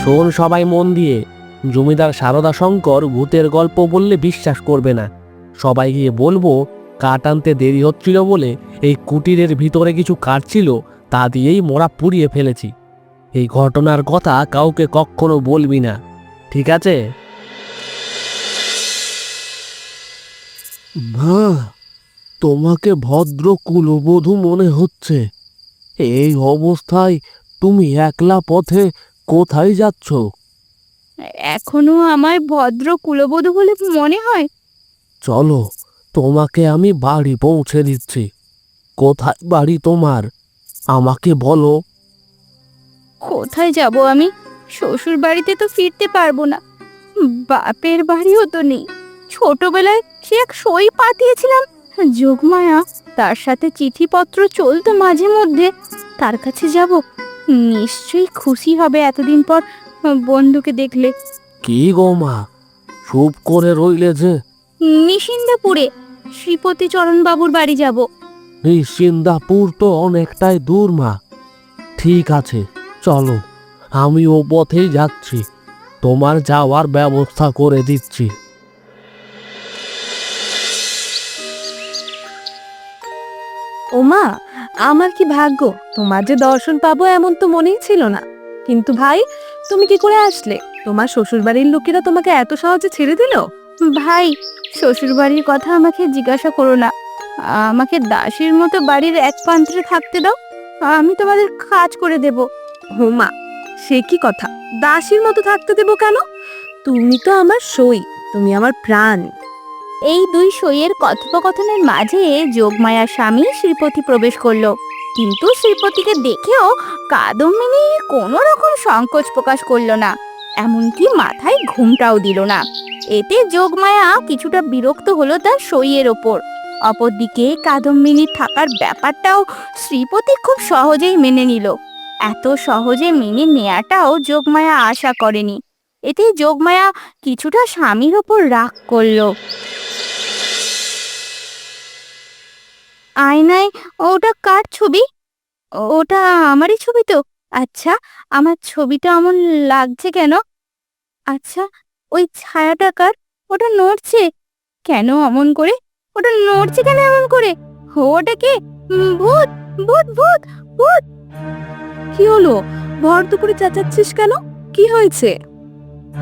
শোন সবাই মন দিয়ে, জমিদার সারদা শঙ্কর ভূতের গল্প বললে বিশ্বাস করবে না। সবাই গিয়ে বলবো কাঠ আনতে দেরি হচ্ছিল বলে এই কুটিরের ভিতরে কিছু কাঠ ছিল, তা দিয়েই মোরা পুড়িয়ে ফেলেছি। এই ঘটনার কথা কাউকে কখনো বলবি না, ঠিক আছে? মা, তোমাকে ভদ্র কুলবধূ মনে হচ্ছে। এই অবস্থায় তুমি একলা পথে কোথায় যাচ্ছ? এখনো আমায় ভদ্র কুলবধূ বলে মনে হয়? চলো, তোমাকে আমি বাড়ি পৌঁছে দিচ্ছি। কোথায় বাড়ি তোমার, আমাকে বলো। কোথায় যাব আমি? শ্বশুর বাড়িতে তো ফিরতে পারবো না, বাপের বাড়িও তো নেই। ছোটবেলায় সে এক সই পাঠিয়েছিলাম যোগমায়া, তার সাথে চিঠিপত্র চলতো মাঝে মধ্যে, তার কাছে যাব। নিশ্চয়ই খুশি হবে এতদিন পর বন্ধুকে দেখলে। কি গো মা, চুপ করে রইলে যে? নিশিন্দাপুরে শ্রীপতি চরণ বাবুর বাড়ি যাব। এই সিন্দাপুর তো অনেকটাই দূর মা। ঠিক আছে, চলো, আমি ও পথেই যাচ্ছি, তোমার যাওয়ার ব্যবস্থা করে দিচ্ছি। ওমা, আমার কি ভাগ্য, তোমার যে দর্শন পাবো এমন তো মনেই ছিল না। কিন্তু ভাই, তুমি কি করে আসলে? তোমার শ্বশুর বাড়ির লোকেরা তোমাকে এত সহজে ছেড়ে দিল? ভাই, শ্বশুর বাড়ির কথা আমাকে জিজ্ঞাসা করো না, আমাকে দাসীর মতো বাড়ির এক প্রান্তে থাকতে দাও, আমি তোমাদের কাজ করে দেব। হোমা, সে কি কথা? দাসীর মতো থাকতে দেবো কেন? তুমি তো আমার সই, তুমি আমার প্রাণ। এই দুই সইয়ের কথোপকথনের মাঝে যোগমায়ার স্বামী শ্রীপতি প্রবেশ করলো, কিন্তু শ্রীপতিকে দেখেও কাদম্বিনী কোনো রকম সংকোচ প্রকাশ করলো না, এমনকি মাথায় ঘুমটাও দিল না। এতে যোগমায়া কিছুটা বিরক্ত হলো তার সইয়ের ওপর। অপরদিকে কাদম্বিনীর থাকার ব্যাপারটাও শ্রীপতি খুব সহজেই মেনে নিল। এত সহজে মেনে নেয়াটাও যোগমায়া আশা করেনি। এতে যোগমায়া কিছুটা স্বামীর ওপর রাগ করলো। আয়নায় ওটা কার ছবি? ওটা আমারই ছবি তো। আচ্ছা, আমার ছবিটা এমন লাগছে কেন? আচ্ছা, ওই ছায়াটা কার? ওটা নড়ছে কেন অমন করে? ওটা নড়ছে কেন এমন করে? ওটা কে? ভূত, ভূত, ভূত, ভূত! কি হলো? ভর দুপুরে চেঁচাচ্ছিস কেন? কি হয়েছে?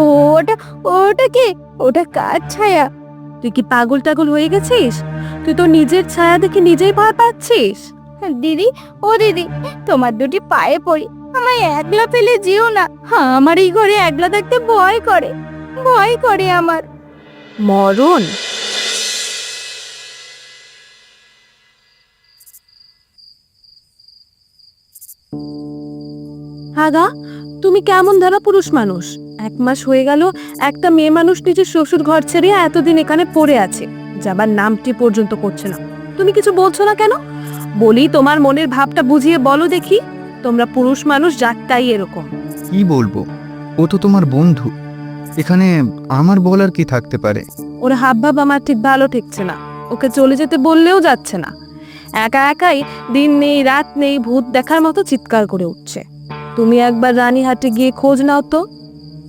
ওটা ওটা কে? ওটা কার ছায়া? তুই কি পাগল টাগল হয়ে গেছিস? তুই তো নিজের ছায়া দেখে নিজেই ভয় পাচ্ছিস। দিদি, ও দিদি, তোমার দুটি পায়ে পড়ি, আমায় একলা ফেলে যেও না। আমার এই ঘরে একলা থাকতে ভয় করে, ভয় করে আমার। মরণ! হাগা, তুমি কেমন ধরা পুরুষ মানুষ? 1 মাস হয়ে গেল একটা মেয়ে মানুষ নিজের শ্বশুর ঘর ছেড়ে এতদিন এখানে পড়ে আছে, যাবার নামটি পর্যন্ত করছে না। তুমি কিছু বলছো না কেন? বলি, তোমার মনের ভাবটা বুঝিয়ে বলো দেখি। তোমরা পুরুষ মানুষ জাতটাই এরকম। কি বলবো, ও তো তোমার বন্ধু, এখানে আমার বলার কি থাকতে পারে? ওর হাবভাব আমার ঠিক ভালো ঠেকছে না। ওকে চলে যেতে বললেও যাচ্ছে না, একা একাই দিন নেই রাত নেই ভূত দেখার মতো চিৎকার করে উঠছে। তুমি একবার রানীহাটে গিয়ে খোঁজ নাও তো।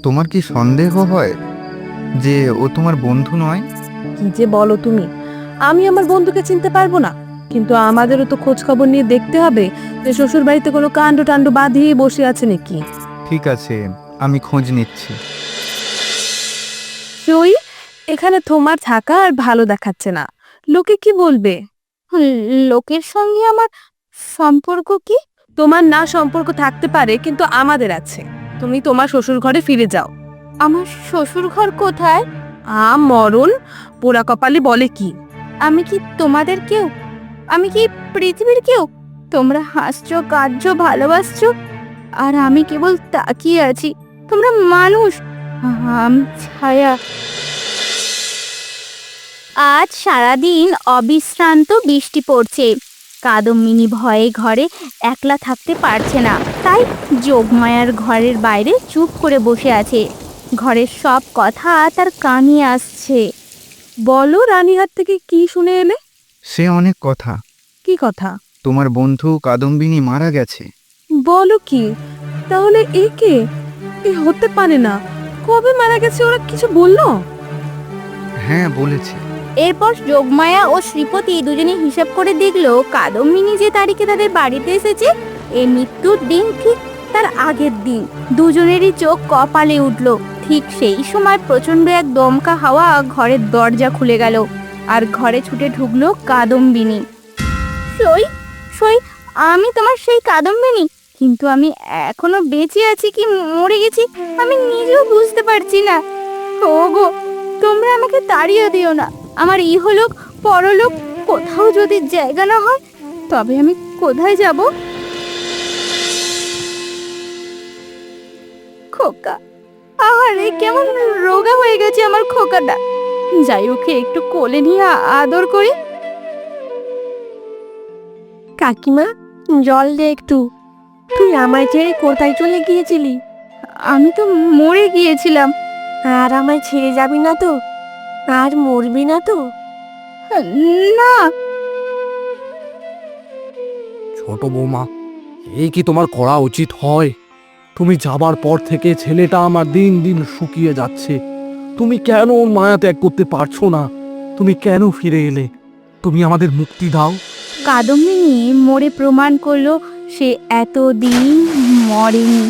তোমার কি সন্দেহ হয় যে ও তোমার বন্ধু নয়? কি যে বলো তুমি! আমি আমার বন্ধুকে চিনতে পারবো না? কিন্তু আমাদেরও তো খোঁজ খবর নিয়ে দেখতে হবে যে শ্বশুর বাড়িতে কোনো কাণ্ড টাণ্ড বাঁধিয়ে বসে আছে নাকি। ঠিক আছে, আমি খোঁজ নিচ্ছি। সই, এখানে তোমার থাকা আর ভালো দেখাচ্ছে না। লোকে কি বলবে? লোকের সঙ্গে আমার সম্পর্ক কি? তোমার না সম্পর্ক থাকতে পারে, কিন্তু আমাদের আছে। তুমি তোমার শ্বশুর ঘরে ফিরে যাও। আমার শ্বশুর ঘর কোথায়? মরণ! পোড়া কপালি বলে কি? আমি কি তোমাদের কেউ? আমি কি পৃথিবীর কেউ? তোমরা হাসছো, কাঁদছো, ভালোবাসছো, আর আমি কেবল তাকিয়ে আছি। তোমরা মানুষ, আমি ছায়া। আজ সারাদিন অবিশ্রান্ত বৃষ্টি পড়ছে। কাদম্বিনী ভয়ে ঘরে একলা থাকতে পারছে না, তাই যোগমায়ার ঘরের বাইরে চুপ করে বসে আছে। ঘরের সব কথা তার কানে আসছে। বলো, রানীহাট থেকে কি শুনে এলে? সে অনেক কথা। কি কথা? তোমার বন্ধু কাদম্বিনী মারা গেছে। বলো কি? তাহলে এ কে? এ হতে পারে না, কবে মারা গেছে ওরা কিছু বললো? হ্যাঁ বলেছে। এরপর যোগমায়া ও শ্রীপতি দুজনে হিসাব করে দেখলো কাদম্বিনী যে তারিখে তাদের বাড়িতে এসেছে এই মৃত্যুর দিন ঠিক তার আগের দিন। দুজনেরই চোখ কপালে উঠল। ঠিক সেই সময় প্রচন্ড এক দমকা হাওয়া ঘরের দরজা খুলে গেল আর ঘরে ছুটে ঢুকলো কাদম্বিনী। সই সই, আমি তোমার সেই কাদম্বিনী, কিন্তু আমি এখনো বেঁচে আছি কি মরে গেছি আমি নিজেও বুঝতে পারছি না। ওগো, তোমরা আমাকে তাড়িয়ে দিও না। আমার ইহলোক পরলোক কোথাও যদি জায়গা না হয় তবে আমি কোথায় যাব? খোকা, আহারে কেমন রোগা হয়ে গেছে আমার খোকাটা। যাই, ওকে একটু কোলে নিয়ে আদর করি। কাকিমা, জল দে একটু। তুই আমায় ছেড়ে কোথায় চলে গিয়েছিলি? আমি তো মরে গিয়েছিলাম। আর আমায় ছেড়ে যাবি না তো? আর মরবি না তো? না। ছোট বৌমা, এই কি তোমার করা উচিত হয়? তুমি যাবার পর থেকে ছেলেটা আমার দিন দিন শুকিয়ে যাচ্ছে। তুমি কেন ওর মায়া ত্যাগ করতে পারছো না? তুমি কেন ফিরে এলে? তুমি আমাদের মুক্তি দাও। কাদম্বিনী মরে প্রমাণ করলো সে এতদিন মরেনি।